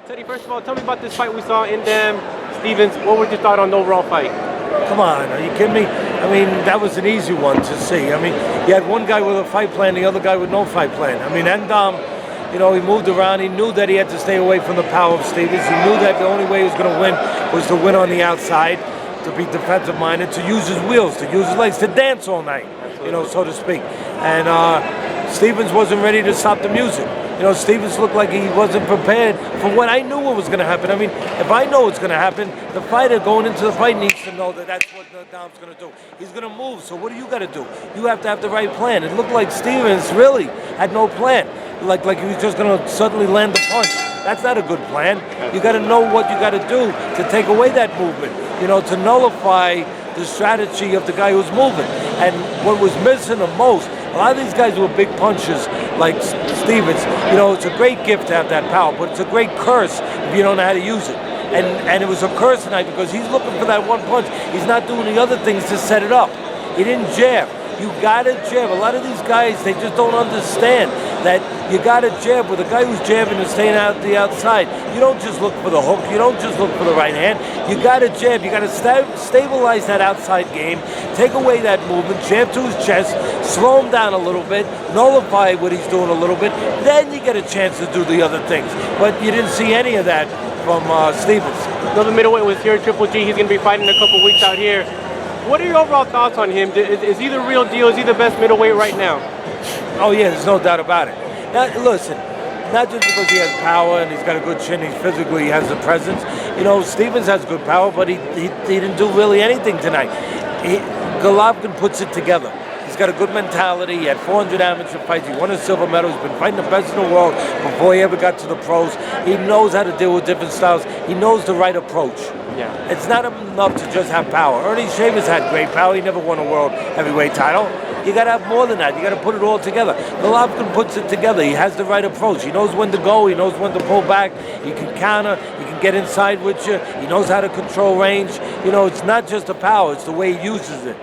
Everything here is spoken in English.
Teddy, first of all, tell me about this fight we saw in Stevens. What was your thought on the overall fight? Come on, are you kidding me? I mean, that was an easy one to see. I mean, you had one guy with a fight plan, the other guy with no fight plan. I mean, you know, he moved around. He knew that he had to stay away from the power of Stevens. He knew that the only way he was going to win was to win on the outside, to be defensive-minded, to use his wheels, to use his legs, to dance all night, you know, so to speak. And Stevens wasn't ready to stop the music. You know, Stevens looked like he wasn't prepared for what I knew what was going to happen. I mean, if I know what's going to happen, the fighter going into the fight needs to know that that's what Dom's going to do. He's going to move, so what do you got to do? You have to have the right plan. It looked like Stevens really had no plan. Like he was just going to suddenly land the punch. That's not a good plan. You got to know what you got to do to take away that movement, you know, to nullify the strategy of the guy who's moving. And what was missing the most, a lot of these guys were big punches like Stevens. You know, it's a great gift to have that power, but it's a great curse if you don't know how to use it. And it was a curse tonight because he's looking for that one punch. He's not doing the other things to set it up. He didn't jab. You gotta jab. A lot of these guys, they just don't understand that you gotta jab. With a guy who's jabbing and staying out the outside, you don't just look for the hook. You don't just look for the right hand. You gotta jab. You gotta stabilize that outside game. Take away that movement. Jab to his chest. Slow him down a little bit. Nullify what he's doing a little bit. Then you get a chance to do the other things. But you didn't see any of that from Stevens. Another middleweight was here, Triple G. He's going to be fighting in a couple weeks out here. What are your overall thoughts on him? Is he the real deal? Is he the best middleweight right now? Oh, yeah, there's no doubt about it. Now, listen, not just because he has power and he's got a good chin, he has the presence. You know, Stevens has good power, but he didn't do really anything tonight. Golovkin puts it together. He's got a good mentality. He had 400 amateur fights. He won a silver medal. He's been fighting the best in the world before he ever got to the pros. He knows how to deal with different styles. He knows the right approach. Yeah. It's not enough to just have power. Ernie Shavers had great power. He never won a world heavyweight title. You got to have more than that. You got to put it all together. Golovkin puts it together. He has the right approach. He knows when to go. He knows when to pull back. He can counter. He can get inside with you. He knows how to control range. You know, it's not just the power. It's the way he uses it.